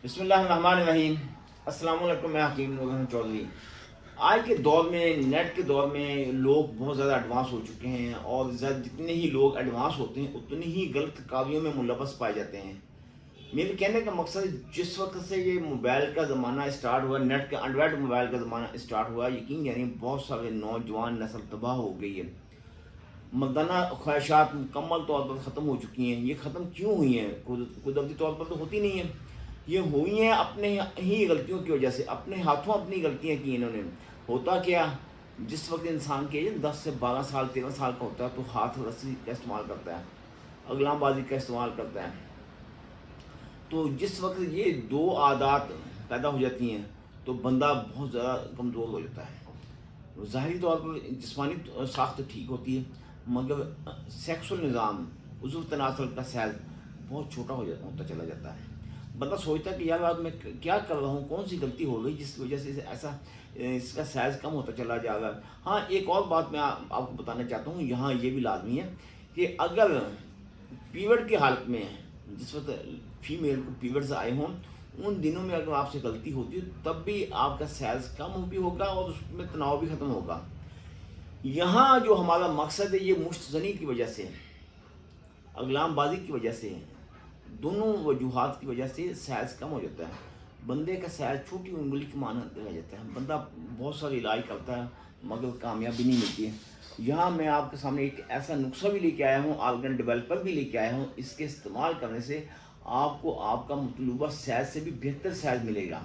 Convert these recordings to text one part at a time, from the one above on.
بسم اللہ الرحمن الرحیم۔ السلام علیکم، میں حکیم نور چودھری۔ آج کے دور میں، نیٹ کے دور میں لوگ بہت زیادہ ایڈوانس ہو چکے ہیں، اور جتنے ہی لوگ ایڈوانس ہوتے ہیں اتنی ہی غلط کاریوں میں ملوث پائے جاتے ہیں۔ میرے کہنے کا مقصد، جس وقت سے یہ موبائل کا زمانہ اسٹارٹ ہوا، نیٹ کا اینڈرائڈ موبائل کا زمانہ اسٹارٹ ہوا، یقین یعنی بہت سارے نوجوان نسل تباہ ہو گئی ہے۔ مردانہ خواہشات مکمل طور پر ختم ہو چکی ہیں۔ یہ ختم کیوں ہوئی ہیں؟ قدرتی طور پر تو ہوتی نہیں ہیں، یہ ہوئی ہیں اپنے ہی غلطیوں کی وجہ سے۔ اپنے ہاتھوں اپنی غلطیاں کی انہوں نے۔ ہوتا کیا، جس وقت انسان کے 10 سے 12 سال 13 سال کا ہوتا ہے تو ہاتھ رسی کا استعمال کرتا ہے، اگلام بازی کا استعمال کرتا ہے۔ تو جس وقت یہ دو عادات پیدا ہو جاتی ہیں تو بندہ بہت زیادہ کمزور ہو جاتا ہے۔ ظاہری طور پر جسمانی ساخت ٹھیک ہوتی ہے، مگر سیکسول نظام، عضو تناسل کا سائز بہت چھوٹا ہوتا چلا جاتا ہے۔ بندہ سوچتا ہے کہ یار میں کیا کر رہا ہوں، کون سی غلطی ہو گئی جس کی وجہ سے ایسا اس کا سائز کم ہوتا چلا جا رہا ہے۔ ہاں، ایک اور بات میں آپ کو بتانا چاہتا ہوں، یہاں یہ بھی لازمی ہے کہ اگر پیریڈ کی حالت میں، جس وقت فیمیل کو پیریڈز آئے ہوں، ان دنوں میں اگر آپ سے غلطی ہوتی ہے تب بھی آپ کا سائز کم بھی ہوگا اور اس میں تناؤ بھی ختم ہوگا۔ یہاں جو ہمارا مقصد ہے، یہ مشت زنی کی وجہ سے، اگلام بازی کی وجہ سے، دونوں وجوہات کی وجہ سے سائز کم ہو جاتا ہے۔ بندے کا سائز چھوٹی انگلی کی مانند رہ جاتا ہے۔ بندہ بہت سارے علاج کرتا ہے مگر کامیابی نہیں ملتی ہے۔ یہاں میں آپ کے سامنے ایک ایسا نسخہ بھی لے کے آیا ہوں، آرگن ڈیولپر بھی لے کے آیا ہوں۔ اس کے استعمال کرنے سے آپ کو آپ کا مطلوبہ سائز سے بھی بہتر سائز ملے گا۔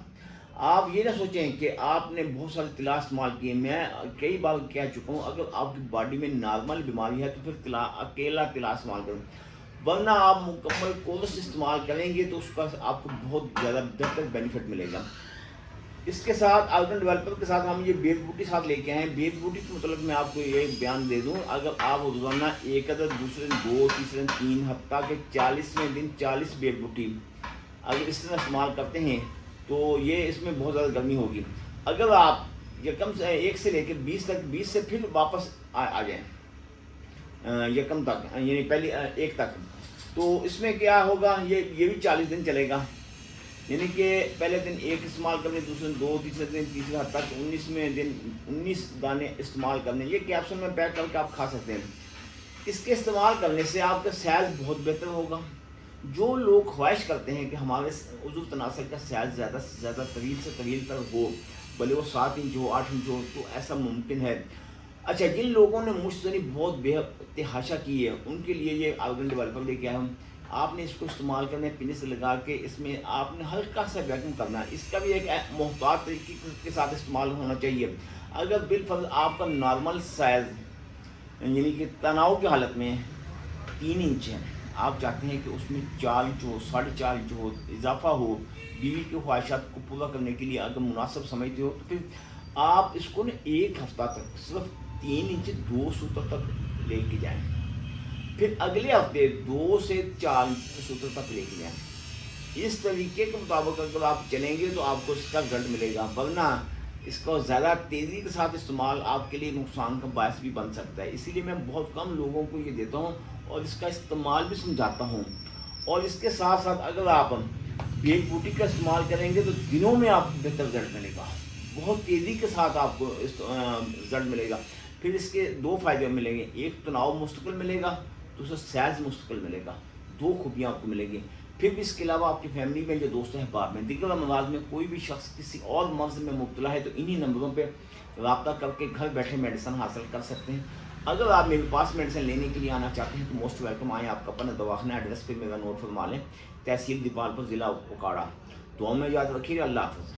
آپ یہ نہ سوچیں کہ آپ نے بہت سارے طلا استعمال کیے۔ میں کئی بار کہہ چکا ہوں، اگر آپ کی باڈی میں نارمل بیماری ہے تو پھر اکیلا طلا استعمال کریں، ورنہ آپ مکمل کورس استعمال کریں گے تو اس کا آپ کو بہت زیادہ بہتر بینیفٹ ملے گا۔ اس کے ساتھ آرگن ڈیولپر کے ساتھ ہم یہ بیف بوٹی ساتھ لے کے آئے ہیں۔ بیف بوٹی کے مطلب میں آپ کو یہ بیان دے دوں، اگر آپ روزانہ ایک عدد، دوسرے دن 2، تیسرے دن 3، ہفتہ کے 40ویں دن 40 بیف بوٹی اگر اس طرح استعمال کرتے ہیں تو یہ اس میں بہت زیادہ گرمی ہوگی۔ اگر آپ یکم سے 1 سے لے کے 20 تک، 20 سے پھر واپس آ جائیں یکم تک، یعنی پہلی 1 تک، تو اس میں کیا ہوگا، یہ بھی 40 دن چلے گا۔ یعنی کہ پہلے دن 1 استعمال کرنے، دوسرے دن 2، تیسرے دن تیسرے حد تک 19ویں دن 19 دانے استعمال کرنے۔ یہ کیپسول میں پیک کر کے آپ کھا سکتے ہیں۔ اس کے استعمال کرنے سے آپ کا سائز بہت بہتر ہوگا۔ جو لوگ خواہش کرتے ہیں کہ ہمارے عضو تناسل کا سائز زیادہ سے زیادہ طویل سے طویل تر ہو، بھلے وہ 7 انچ ہو، 8 انچ ہو، تو ایسا ممکن ہے۔ اچھا، جن لوگوں نے مشت زنی بہت بے تحاشا کی ہے ان کے لیے یہ آرگن ڈیولپر لے کے آیا ہوں۔ آپ نے اس کو استعمال کرنا ہے، پنی سے لگا کے اس میں آپ نے ہلکا سا ویکیوم کرنا ہے۔ اس کا بھی ایک محتاط طریقے کے ساتھ استعمال ہونا چاہیے۔ اگر بالفرض آپ کا نارمل سائز یعنی کہ تناؤ کی حالت میں 3 انچ ہے، آپ چاہتے ہیں کہ اس میں 4 انچ ہو، 4.5 انچ ہو، اضافہ ہو، بیوی کی خواہشات کو پورا کرنے کے لیے اگر مناسب سمجھتے ہو تو پھر آپ اس کو 1 ہفتہ تک صرف 3 انچ 2 سوتر تک لے کے جائیں، پھر اگلے ہفتے 2 سے 4 سوتر تک لے کے جائیں۔ اس طریقے کے مطابق اگر آپ چلیں گے تو آپ کو اس کا رزلٹ ملے گا، ورنہ اس کو زیادہ تیزی کے ساتھ استعمال آپ کے لیے نقصان کا باعث بھی بن سکتا ہے۔ اسی لیے میں بہت کم لوگوں کو یہ دیتا ہوں اور اس کا استعمال بھی سمجھاتا ہوں۔ اور اس کے ساتھ ساتھ اگر آپ بیف بوٹی کا استعمال کریں گے تو دنوں میں آپ کو بہتر رزلٹ ملے گا، بہت تیزی کے ساتھ آپ کو رزلٹ ملے گا۔ پھر اس کے 2 فائدے ملیں گے، ایک تناؤ مستقل ملے گا، دوسرا سائز مستقل ملے گا۔ 2 خوبیاں آپ کو ملیں گی۔ پھر بھی اس کے علاوہ آپ کی فیملی میں جو دوست احباب میں دیگر امراض میں کوئی بھی شخص کسی اور مرض میں مبتلا ہے تو انہی نمبروں پہ رابطہ کر کے گھر بیٹھے میڈیسن حاصل کر سکتے ہیں۔ اگر آپ میرے پاس میڈیسن لینے کے لیے آنا چاہتے ہیں تو موسٹ ویلکم آئیں۔ آپ کا اپنا دواخانہ ایڈریس پہ میرا نوٹ فرما لیں، تحصیل دیپال پور، ضلع اوکاڑا۔ دعاؤں میں یاد رکھیے، اللہ حافظ۔